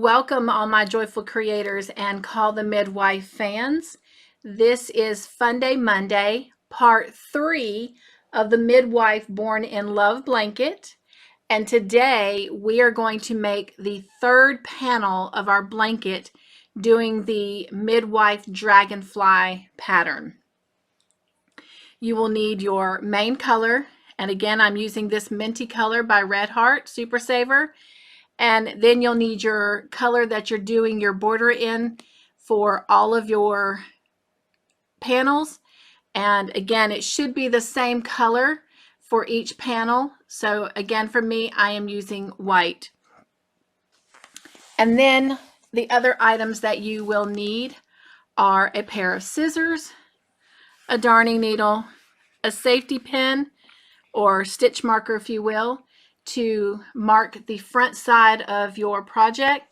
Welcome all my joyful creators and Call the Midwife fans. This is Funday Monday, part 3 of the Midwife Born in Love blanket. And today we are going to make the third panel of our blanket doing the Midwife dragonfly pattern. You will need your main color. And again, I'm using this minty color by Red Heart Super Saver. And then you'll need your color that you're doing your border in for all of your panels. And again, it should be the same color for each panel. So again, for me, I am using white. And then the other items that you will need are a pair of scissors, a darning needle, a safety pin or stitch marker, if you will, to mark the front side of your project.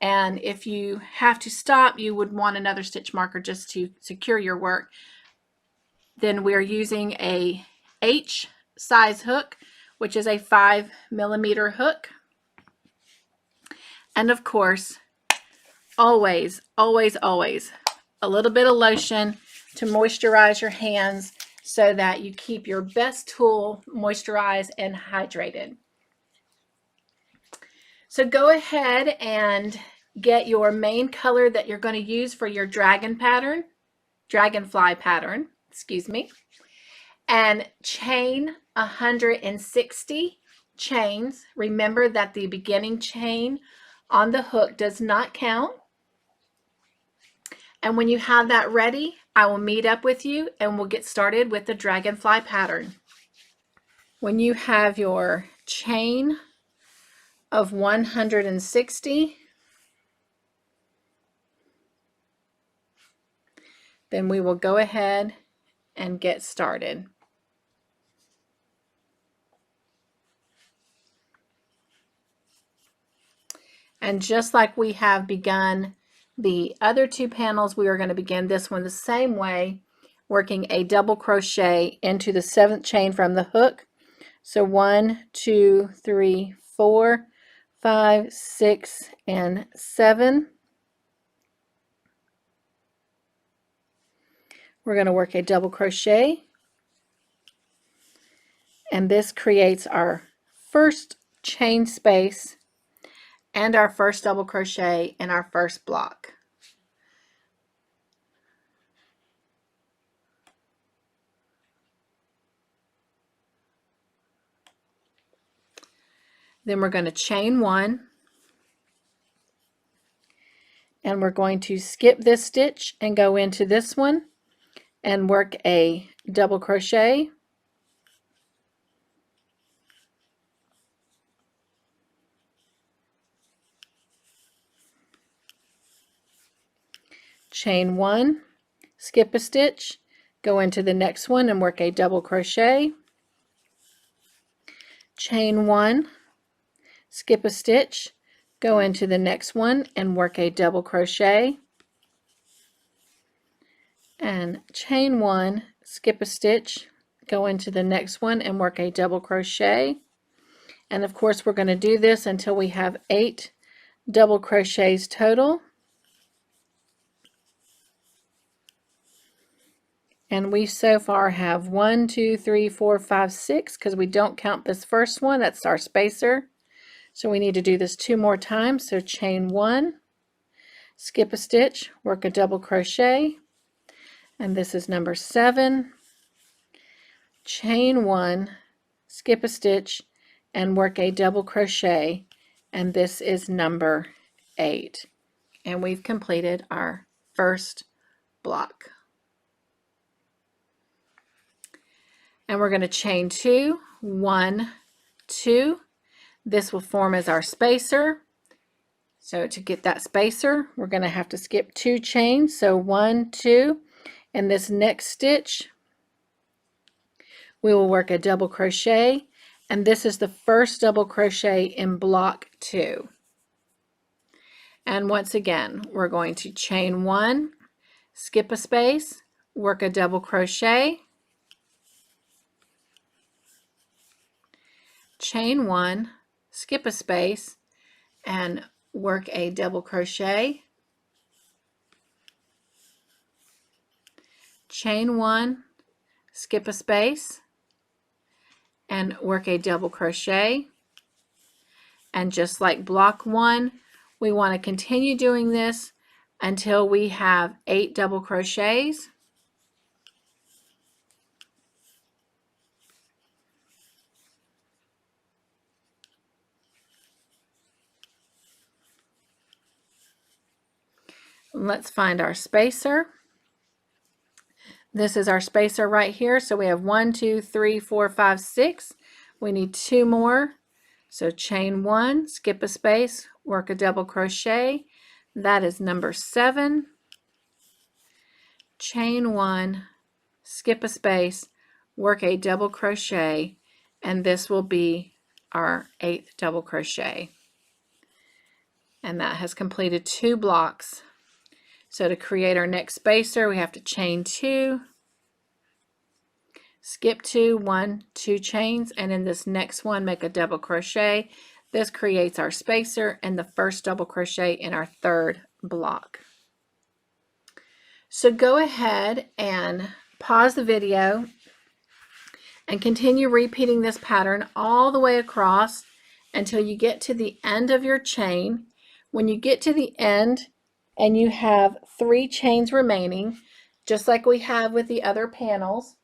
And if you have to stop, you would want another stitch marker just to secure your work. Then we're using a H size hook, which is a 5mm hook. And of course, always, always, always a little bit of lotion to moisturize your hands so that you keep your best tool moisturized and hydrated. So go ahead and get your main color that you're going to use for your dragonfly pattern, excuse me, and chain 160 chains. Remember that the beginning chain on the hook does not count. And when you have that ready, I will meet up with you and we'll get started with the dragonfly pattern. When you have your chain of 160, then we will go ahead and get started. And just like we have begun the other two panels, we are going to begin this one the same way, working a double crochet into the 7th chain from the hook. So 1, 2, 3, 4, 5, 6, and 7. We're going to work a double crochet, and this creates our first chain space and our first double crochet in our first block. Then we're going to chain 1, and we're going to skip this stitch and go into this one and work a double crochet, chain 1, skip a stitch, go into the next one and work a double crochet, chain 1, skip a stitch, go into the next one and work a double crochet, and chain 1, skip a stitch, go into the next one and work a double crochet. And of course we're going to do this until we have 8 double crochets total. And we so far have 1, 2, 3, 4, 5, 6, because we don't count this first one. That's our spacer. So we need to do this 2 more times. So chain 1, skip a stitch, work a double crochet, and this is number 7. Chain 1, skip a stitch, and work a double crochet, and this is number 8. And we've completed our first block. And we're going to chain 2, 1, 2. This will form as our spacer. So to get that spacer, we're going to have to skip 2 chains. So 1, 2, and this next stitch, we will work a double crochet, and this is the first double crochet in block 2. And once again, we're going to chain 1, skip a space, work a double crochet, chain 1, skip a space, and work a double crochet, chain 1, skip a space, and work a double crochet. And just like block 1, we want to continue doing this until we have 8 double crochets. Let's find our spacer. This is our spacer right here. So we have 1, 2, 3, 4, 5, 6. We need 2 more. So chain 1, skip a space, work a double crochet. That is number 7. Chain 1, skip a space, work a double crochet, and this will be our 8th double crochet. And that has completed 2 blocks. So to create our next spacer, we have to chain 2, skip 2, 1, 2 chains, and in this next one, make a double crochet. This creates our spacer and the first double crochet in our 3rd block. So go ahead and pause the video and continue repeating this pattern all the way across until you get to the end of your chain. When you get to the end and you have 3 chains remaining, just like we have with the other panels,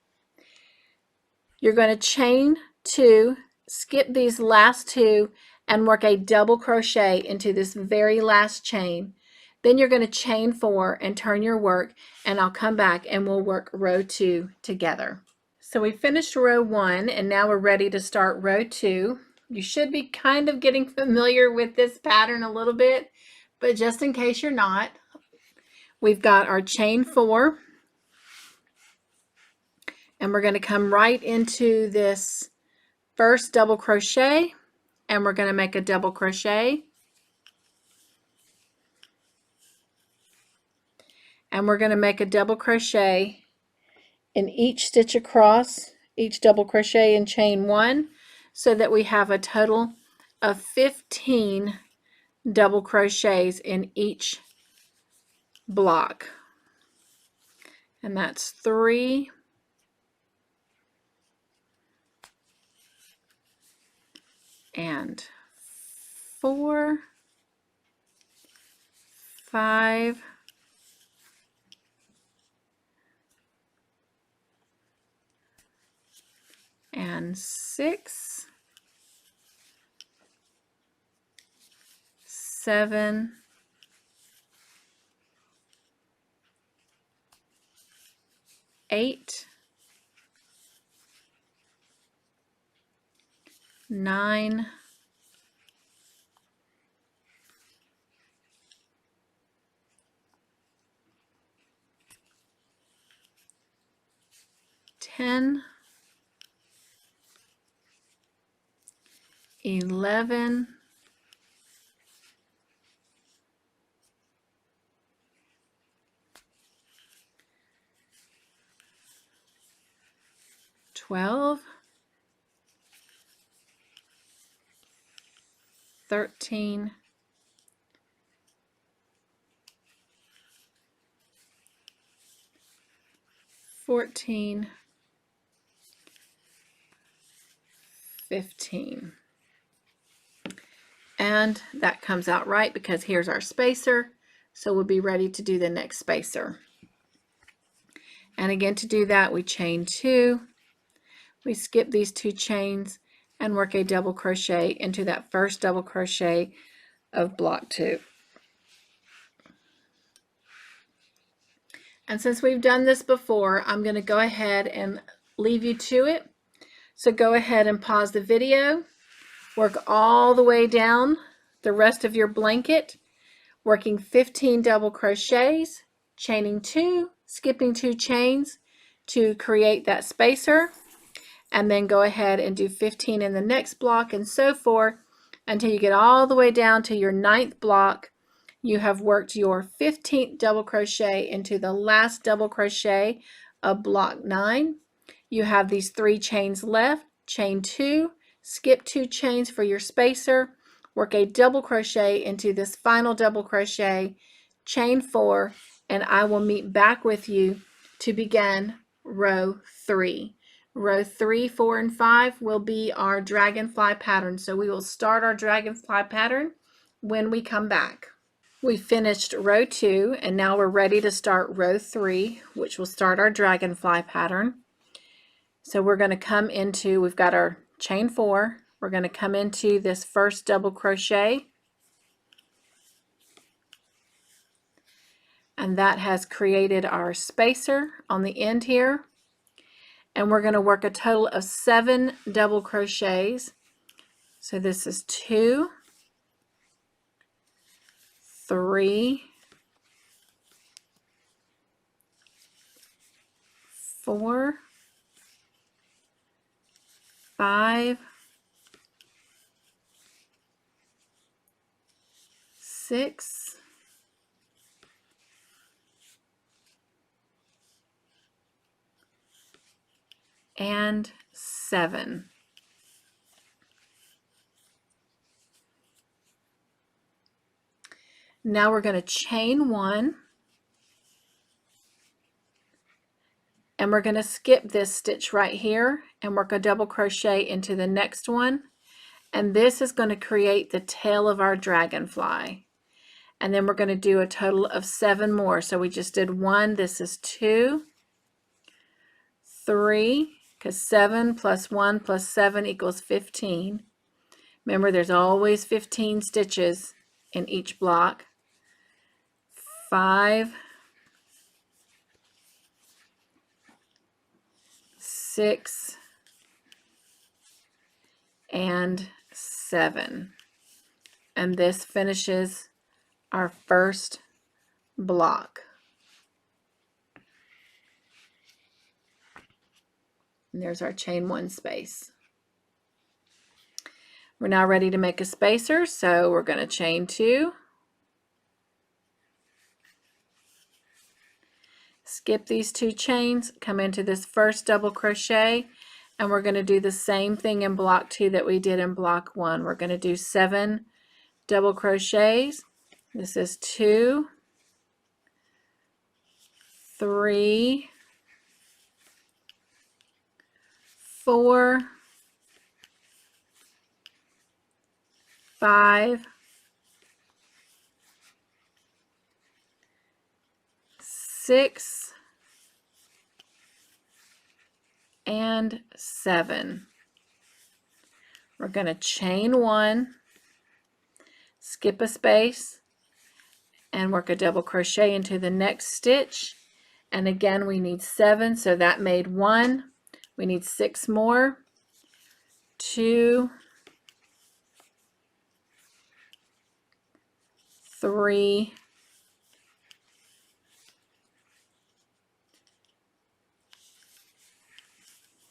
you're going to chain 2, skip these last 2, and work a double crochet into this very last chain. Then you're going to chain 4 and turn your work, and I'll come back and we'll work row 2 together. So we finished row 1 and now we're ready to start row 2. You should be kind of getting familiar with this pattern a little bit, but just in case you're not, we've got our chain 4, and we're going to come right into this first double crochet, and we're going to make a double crochet, and we're going to make a double crochet in each stitch across, each double crochet in chain 1, so that we have a total of 15 double crochets in each block. And that's 3, and 4, 5, and 6, 7, 8, 9, 10, 11, 12, 13, 14, 15. And that comes out right because here's our spacer. So we'll be ready to do the next spacer. And again, to do that, we chain 2, we skip these 2 chains and work a double crochet into that first double crochet of block 2. And since we've done this before, I'm going to go ahead and leave you to it. So go ahead and pause the video, work all the way down the rest of your blanket, working 15 double crochets, chaining 2, skipping 2 chains to create that spacer, and then go ahead and do 15 in the next block, and so forth until you get all the way down to your 9th block. You have worked your 15th double crochet into the last double crochet of block 9. You have these 3 chains left, chain 2, skip 2 chains for your spacer, work a double crochet into this final double crochet, chain 4, and I will meet back with you to begin row 3. Row 3, 4, and 5 will be our dragonfly pattern. So we will start our dragonfly pattern when we come back. We finished row 2 and now we're ready to start row 3, which will start our dragonfly pattern. So we're going to come into, we've got our chain 4, we're going to come into this first double crochet, and that has created our spacer on the end here, and we're going to work a total of 7 double crochets. So this is 2, 3, 4, 5, 6, and 7. Now we're going to chain 1, and we're going to skip this stitch right here and work a double crochet into the next one, and this is going to create the tail of our dragonfly. And then we're going to do a total of 7 more. So we just did 1, this is 2, 3, because 7 plus 1 plus 7 equals 15. Remember, there's always 15 stitches in each block. 5, 6, and 7. And this finishes our first block. And there's our chain 1 space. We're now ready to make a spacer, so we're going to chain 2, skip these 2 chains, come into this first double crochet, and we're going to do the same thing in block 2 that we did in block 1. We're going to do 7 double crochets. This is 2, 3, 4, 5, 6, and 7. We're going to chain 1, skip a space, and work a double crochet into the next stitch. And again, we need 7, so that made 1. We need 6 more. 2, 3,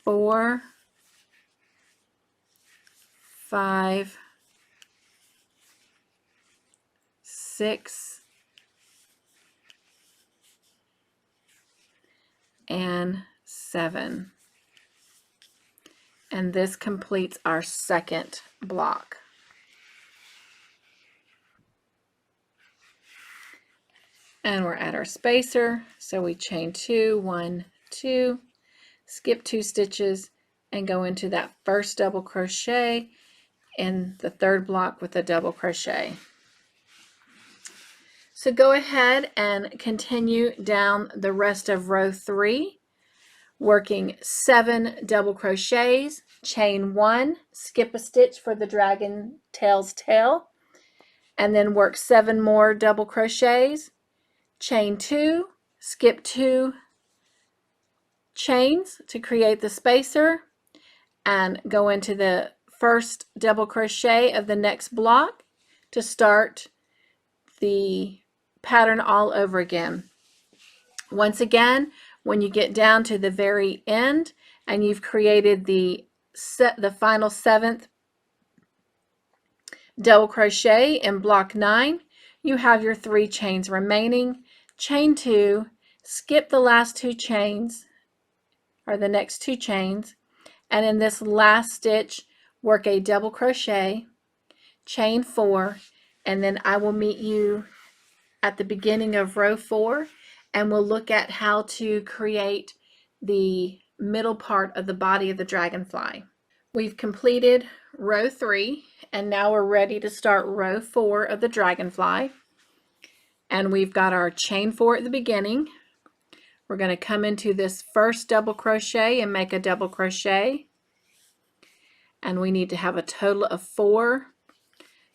4, 5, 6, and 7. And this completes our second block. And we're at our spacer, so we chain 2, 1, 2, skip 2 stitches, and go into that first double crochet in the third block with a double crochet. So go ahead and continue down the rest of row 3, working 7 double crochets, chain 1, skip a stitch for the dragon tail's tail, and then work 7 more double crochets, chain 2, skip 2 chains to create the spacer, and go into the first double crochet of the next block to start the pattern all over again. Once again, when you get down to the very end and you've created the final 7th double crochet in block 9, you have your 3 chains remaining. Chain 2, skip the last 2 chains, or the next 2 chains, and in this last stitch work a double crochet, chain 4, and then I will meet you at the beginning of row 4, and we'll look at how to create the middle part of the body of the dragonfly. We've completed row 3, and now we're ready to start row 4 of the dragonfly. And we've got our chain 4 at the beginning. We're going to come into this first double crochet and make a double crochet. And we need to have a total of 4.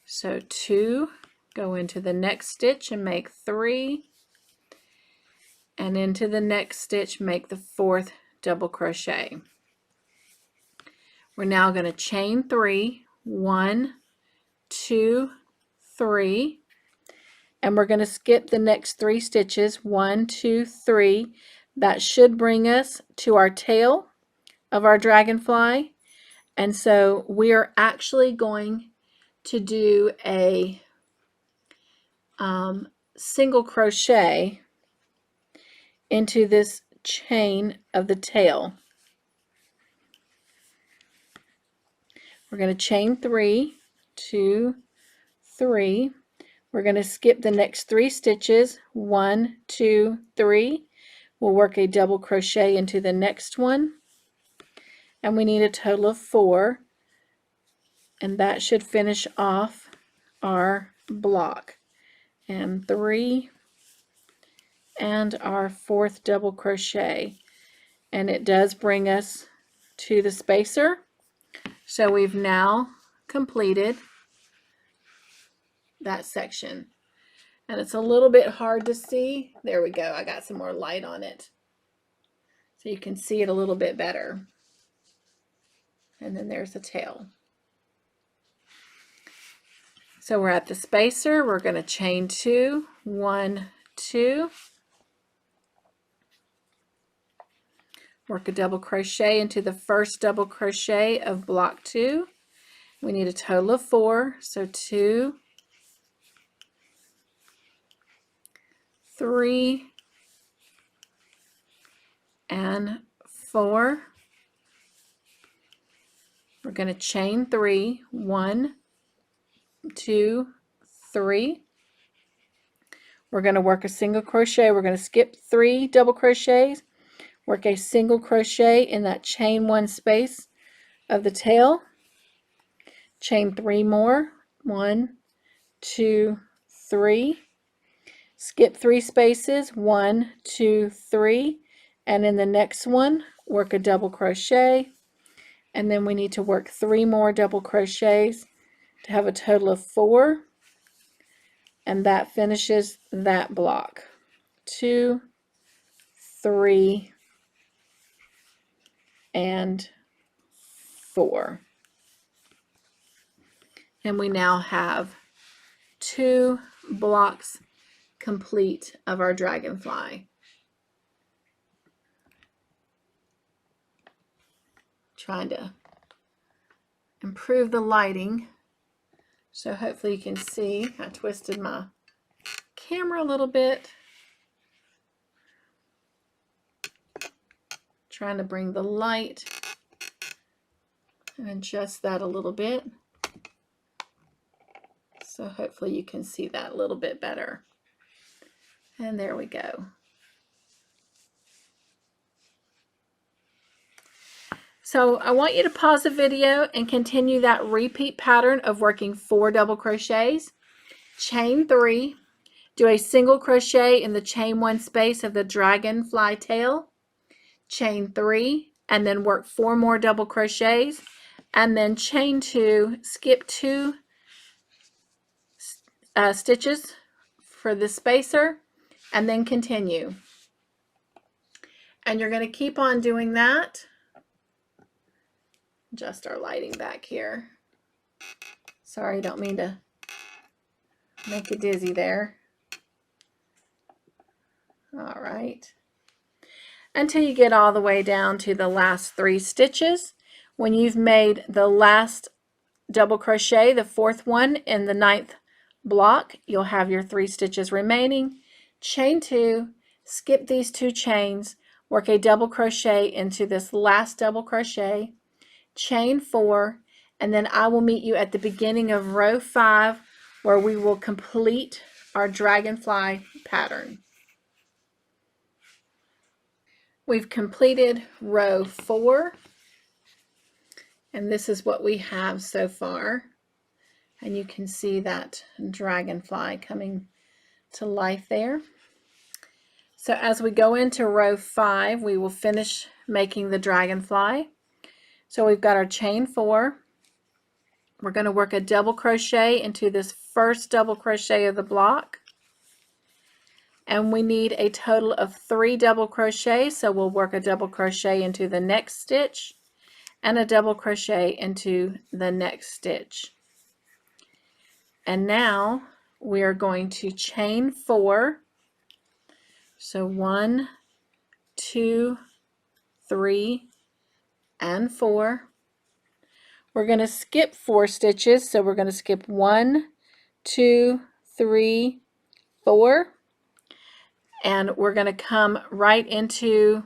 So 2, go into the next stitch and make 3. And into the next stitch, make the 4th double crochet. We're now going to chain 3, 1, 2, 3, and we're going to skip the next 3 stitches, 1, 2, 3. That should bring us to our tail of our dragonfly, and so we are actually going to do a single crochet into this chain of the tail. We're going to chain 3, 2, 3. We're going to skip the next 3 stitches, 1, 2, 3. We'll work a double crochet into the next one, and we need a total of 4, and that should finish off our block. And 3, and our 4th double crochet, and it does bring us to the spacer. So we've now completed that section, and it's a little bit hard to see. There we go. I got some more light on it so you can see it a little bit better. And then there's the tail. So we're at the spacer. We're going to chain 2, 1, 2. Work a double crochet into the first double crochet of block 2. We need a total of 4, so 2, 3, and 4. We're going to chain 3, 1, 2, 3. We're going to work a single crochet. We're going to skip 3 double crochets, work a single crochet in that chain 1 space of the tail, chain 3 more, 1, 2, 3, skip 3 spaces, 1, 2, 3, and in the next one work a double crochet, and then we need to work 3 more double crochets to have a total of 4, and that finishes that block. 2, 3, and 4. And we now have 2 blocks complete of our dragonfly. Trying to improve the lighting, so hopefully you can see. I twisted my camera a little bit, trying to bring the light and adjust that a little bit, so hopefully you can see that a little bit better. And there we go. So I want you to pause the video and continue that repeat pattern of working 4 double crochets, chain 3, do a single crochet in the chain 1 space of the dragonfly tail, chain 3, and then work 4 more double crochets, and then chain 2, skip 2 stitches for the spacer, and then continue. And you're going to keep on doing that. Adjust our lighting back here. Sorry, don't mean to make you dizzy there. All right. Until you get all the way down to the last 3 stitches. When you've made the last double crochet, the 4th one in the 9th block, you'll have your 3 stitches remaining. Chain 2, skip these 2 chains, work a double crochet into this last double crochet, chain 4, and then I will meet you at the beginning of row 5 where we will complete our dragonfly pattern. We've completed row 4, and this is what we have so far. And you can see that dragonfly coming to life there. So as we go into row 5, we will finish making the dragonfly. So we've got our chain 4. We're going to work a double crochet into this first double crochet of the block. And we need a total of 3 double crochets, so we'll work a double crochet into the next stitch and a double crochet into the next stitch. And now we are going to chain 4. So 1, 2, 3, and 4. We're going to skip 4 stitches, so we're going to skip 1, 2, 3, 4, and we're going to come right into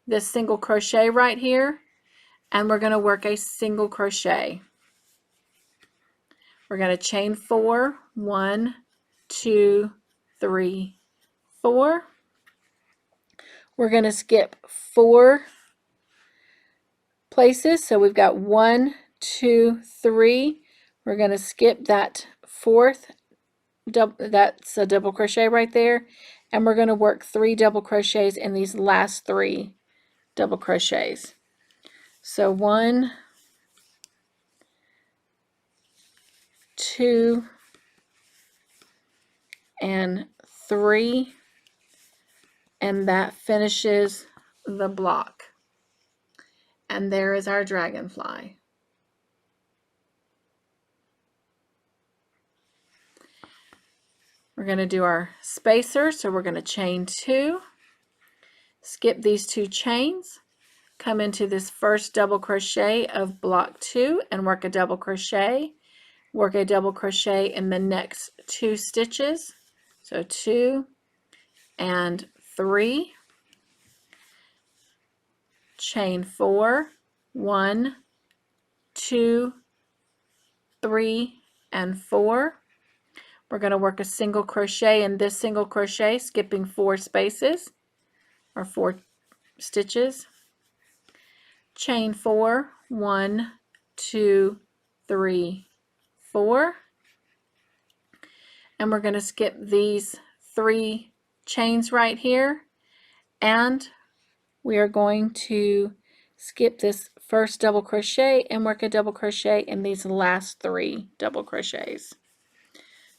this single crochet right here, and we're going to work a single crochet. We're going to chain 4, 1, 2, 3, 4. We're going to skip 4 places, so we've got 1, 2, 3. We're going to skip that 4th, that's a double crochet right there, and we're going to work 3 double crochets in these last 3 double crochets. So 1, 2, and 3, and that finishes the block. And there is our dragonfly. We're going to do our spacer, so we're going to chain 2, skip these 2 chains, come into this first double crochet of block 2 and work a double crochet, work a double crochet in the next 2 stitches, so 2 and 3, chain 4, 1, 2, 3, and 4. We're going to work a single crochet in this single crochet, skipping 4 spaces or 4 stitches. Chain 4, 1, 2, 3, 4. And we're going to skip these 3 chains right here, and we are going to skip this first double crochet and work a double crochet in these last 3 double crochets.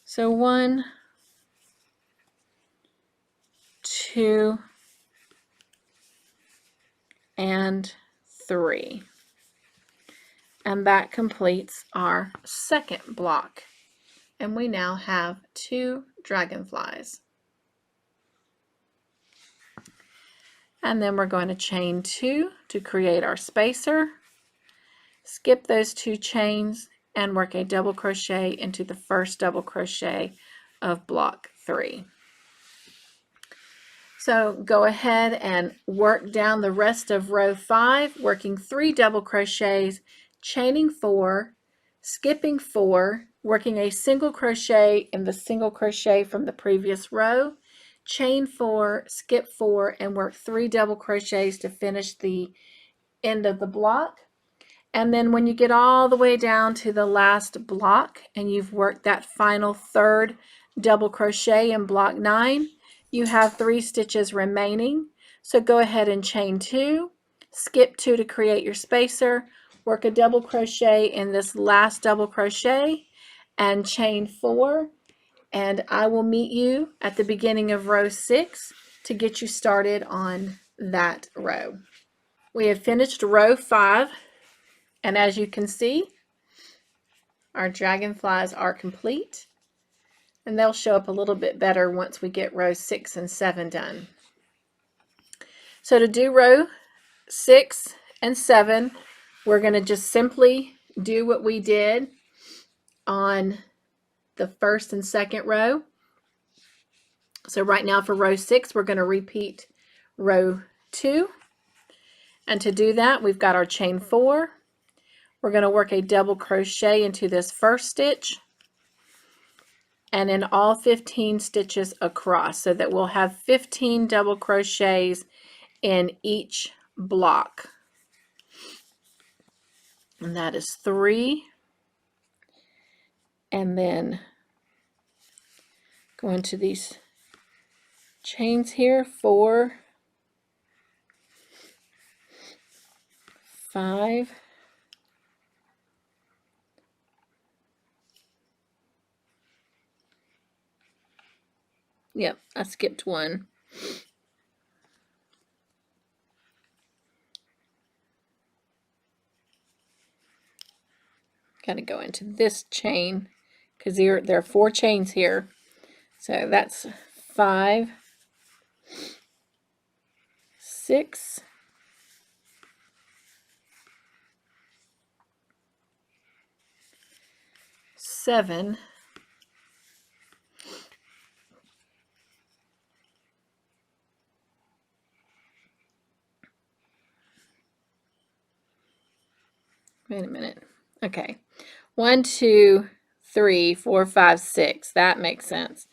So 1, 2, and 3. And that completes our second block. And we now have 2 dragonflies. And then we're going to chain 2 to create our spacer. Skip those 2 chains and work a double crochet into the first double crochet of block 3. So go ahead and work down the rest of row 5, working 3 double crochets, chaining 4, skipping 4, working a single crochet in the single crochet from the previous row, chain 4, skip 4, and work 3 double crochets to finish the end of the block. And then when you get all the way down to the last block and you've worked that final 3rd double crochet in block 9, you have 3 stitches remaining. So go ahead and chain 2, skip 2 to create your spacer, work a double crochet in this last double crochet, and chain 4. And I will meet you at the beginning of row 6 to get you started on that row. We have finished row 5, and as you can see, our dragonflies are complete, and they'll show up a little bit better once we get rows 6 and 7 done. So to do row 6 and 7, we're going to just simply do what we did on the first and second row. So right now for row 6, we're going to repeat row 2. And to do that, we've got our chain 4, we're going to work a double crochet into this first stitch and in all 15 stitches across, so that we'll have 15 double crochets in each block. And that is 3. And then go into these chains here, 4, 5, 'Yep, I skipped one. Got to go into this chain because there are 4 chains here. So that's 5, 6, 7, 1, 2, 3, 4, 5, 6. That makes sense.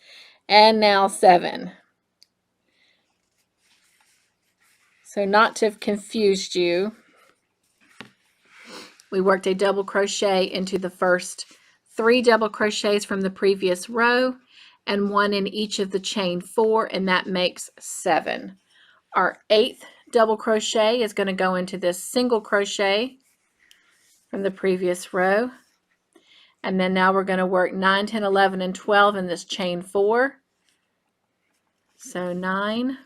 And now 7. So not to have confused you, we worked a double crochet into the first 3 double crochets from the previous row and 1 in each of the chain 4, and that makes 7. Our 8th double crochet is going to go into this single crochet from the previous row. And then now we're going to work 9, 10, 11, and 12 in this chain 4. So 9,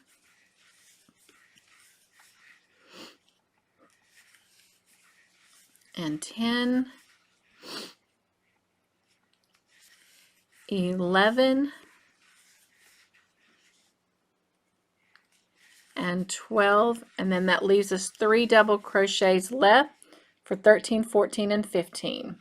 and 10, 11, and 12, and then that leaves us 3 double crochets left for 13, 14, and 15.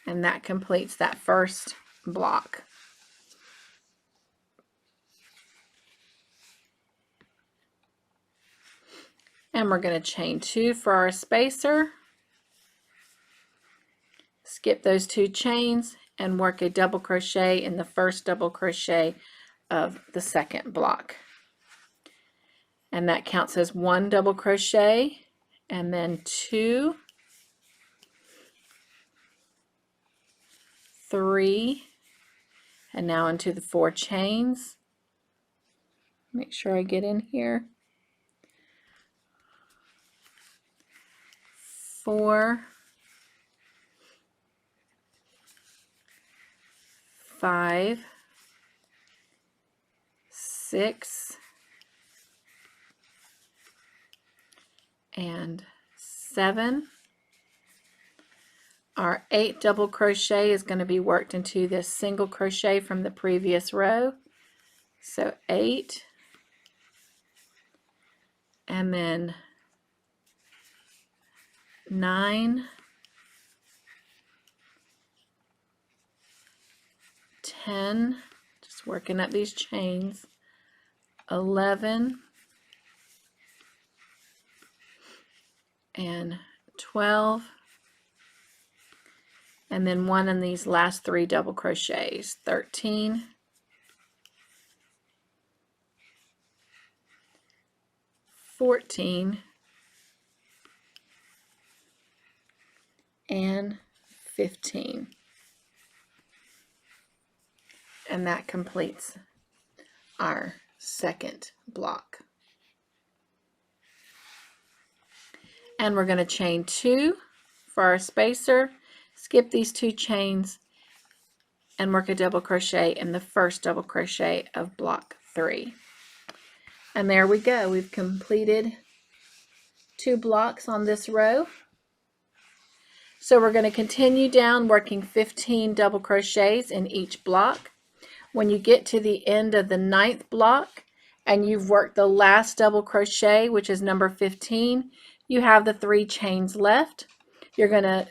And that completes that first block. And we're going to chain 2 for our spacer. Skip those 2 chains and work a double crochet in the first double crochet of the second block. And that counts as 1 double crochet, and then 2, 3, and now into the 4 chains. Make sure I get in here. 4, 5, 6, and 7. Our 8th double crochet is going to be worked into this single crochet from the previous row. So 8, and then 9, 10, just working up these chains, 11, and 12, and then 1 in these last 3 double crochets, 13, 14, and 15. And that completes our second block. And we're going to chain 2 for our spacer, skip these 2 chains, and work a double crochet in the first double crochet of block 3. And there we go. We've completed 2 blocks on this row. So we're going to continue down working 15 double crochets in each block. When you get to the end of the 9th block and you've worked the last double crochet, which is number 15, you have the 3 chains left. You're going to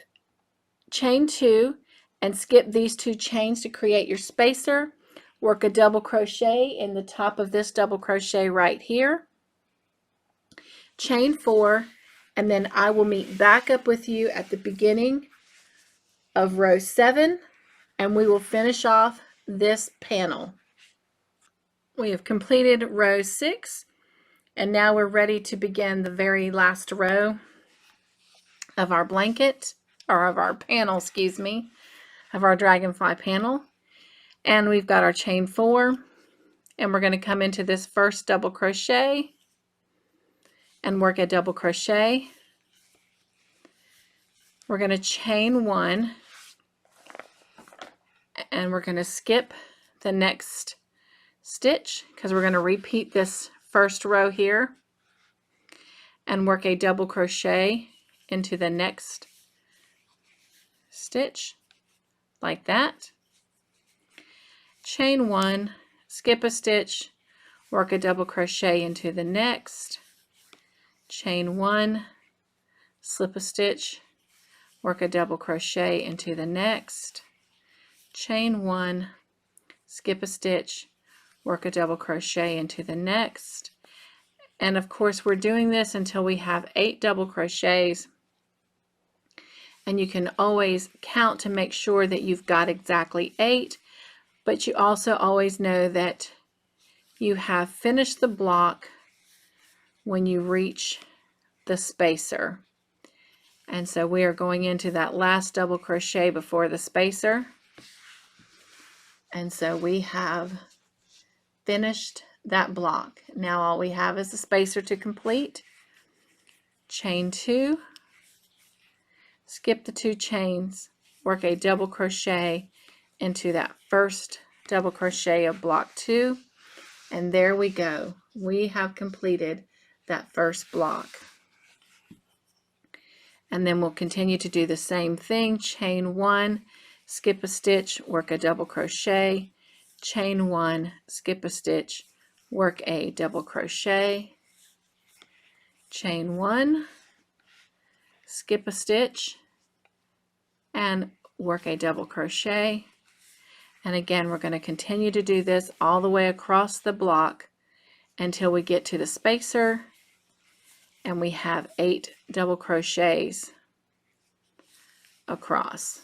chain 2 and skip these 2 chains to create your spacer. Work a double crochet in the top of this double crochet right here. Chain 4, and then I will meet back up with you at the beginning of row 7, and we will finish off this panel. We have completed row 6, and now we're ready to begin the very last row of our blanket, or of our panel, excuse me, of our dragonfly panel. And we've got our chain 4, and we're going to come into this first double crochet and work a double crochet. We're going to chain 1, and we're going to skip the next stitch because we're going to repeat this first row here and work a double crochet into the next stitch like that. Chain 1, skip a stitch, work a double crochet into the next, chain 1, slip a stitch, work a double crochet into the next, chain 1, skip a stitch, work a double crochet into the next. And of course we're doing this until we have 8 double crochets, and you can always count to make sure that you've got exactly 8, but you also always know that you have finished the block when you reach the spacer. And so we are going into that last double crochet before the spacer, and so we have finished that block. Now all we have is the spacer to complete. Chain 2, skip the 2 chains, work a double crochet into that first double crochet of block 2, and there we go. We have completed that first block. And then we'll continue to do the same thing. Chain 1, skip a stitch, work a double crochet, chain 1, skip a stitch, work a double crochet, chain 1, skip a stitch, and work a double crochet. And again, we're going to continue to do this all the way across the block until we get to the spacer, and we have 8 double crochets across.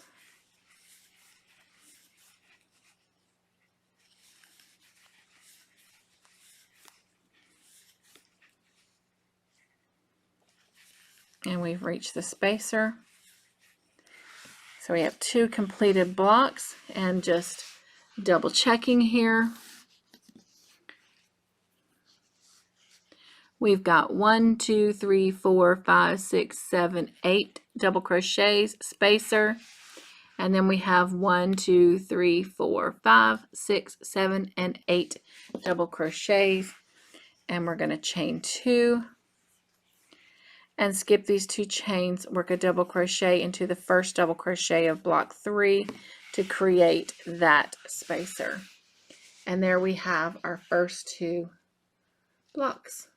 And we've reached the spacer. So we have 2 completed blocks, and just double checking here. We've got 1, 2, 3, 4, 5, 6, 7, 8 double crochets, spacer, and then we have 1, 2, 3, 4, 5, 6, 7, and 8 double crochets, and we're going to chain 2 and skip these 2 chains, work a double crochet into the first double crochet of block 3 to create that spacer. And there we have our first 2 blocks.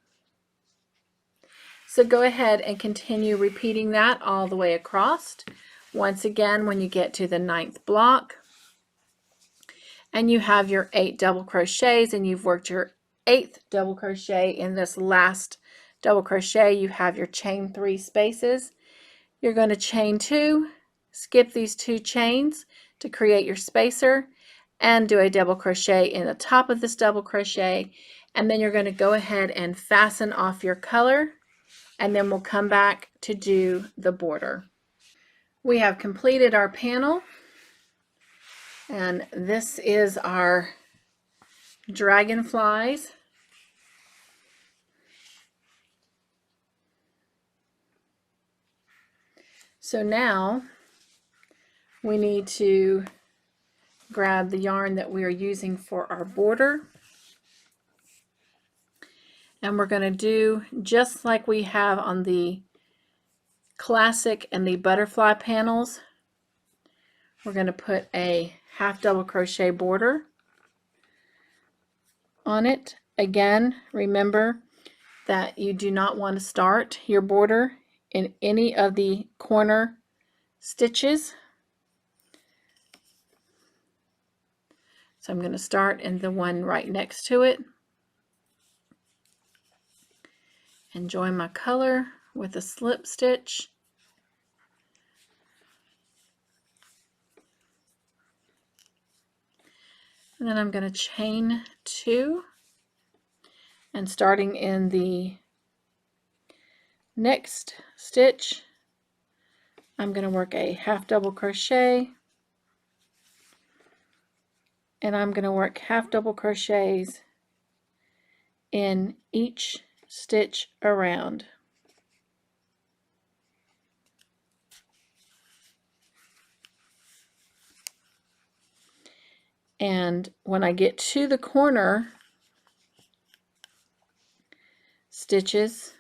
So go ahead and continue repeating that all the way across. Once again, when you get to the 9th block and you have your 8 double crochets and you've worked your 8th double crochet in this last double crochet, you have your chain 3 spaces. You're going to chain 2, skip these 2 chains to create your spacer, and do a double crochet in the top of this double crochet, and then you're going to go ahead and fasten off your color, and then we'll come back to do the border. We have completed our panel, and this is our dragonflies. So now we need to grab the yarn that we are using for our border, and we're going to do just like we have on the classic and the butterfly panels. We're going to put a half double crochet border on it. Again, remember that you do not want to start your border in any of the corner stitches. So I'm going to start in the one right next to it and join my color with a slip stitch. And then I'm going to chain 2, and starting in the next stitch, I'm going to work a half double crochet, and I'm going to work half double crochets in each stitch around. And when I get to the corner stitches,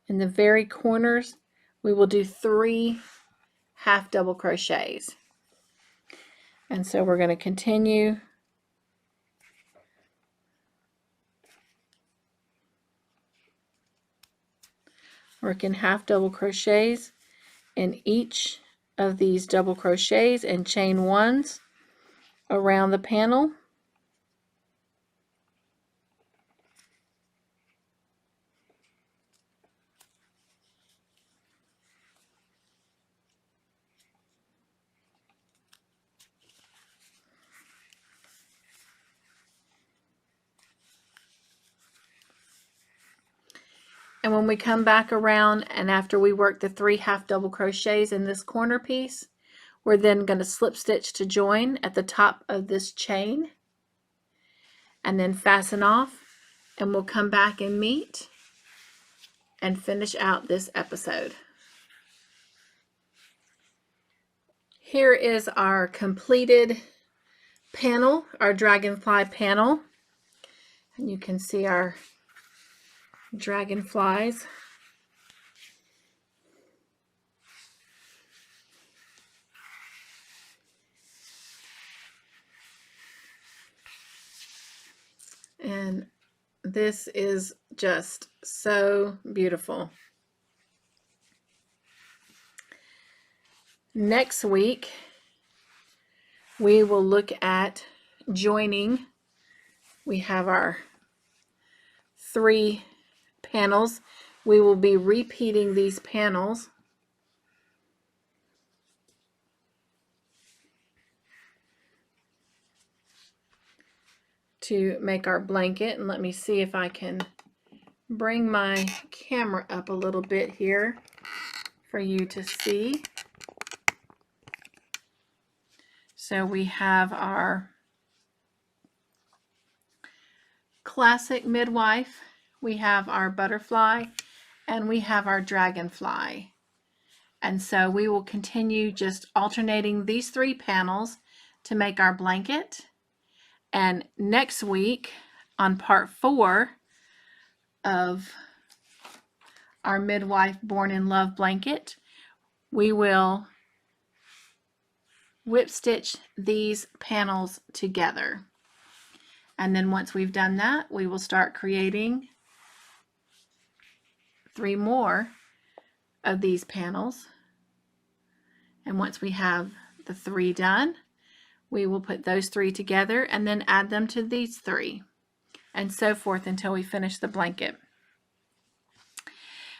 in the very corners, we will do 3 half double crochets. And so we're going to continue working half double crochets in each of these double crochets and chain 1s around the panel. And when we come back around, and after we work the 3 half double crochets in this corner piece, we're then going to slip stitch to join at the top of this chain and then fasten off, and we'll come back and meet and finish out this episode. Here is our completed panel, our dragonfly panel, and you can see our dragonflies. And this is just so beautiful. Next week, we will look at joining. We have our 3 panels. We will be repeating these panels to make our blanket. And let me see if I can bring my camera up a little bit here for you to see. So we have our classic midwife, we have our butterfly, and we have our dragonfly. And so we will continue just alternating these 3 panels to make our blanket. And next week, on part 4 of our Midwife Born in Love blanket, we will whip stitch these panels together. And then once we've done that, we will start creating 3 more of these panels. And once we have the 3 done, we will put those 3 together and then add them to these 3, and so forth until we finish the blanket.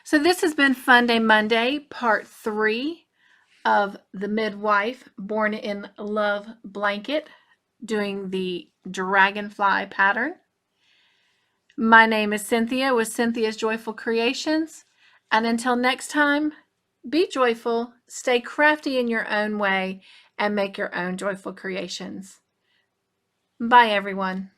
So this has been Funday Monday, part 3 of the Midwife Born in Love blanket, doing the dragonfly pattern. My name is Cynthia with Cynthia's Joyful Creations, and until next time, be joyful, stay crafty in your own way, and make your own joyful creations. Bye, everyone.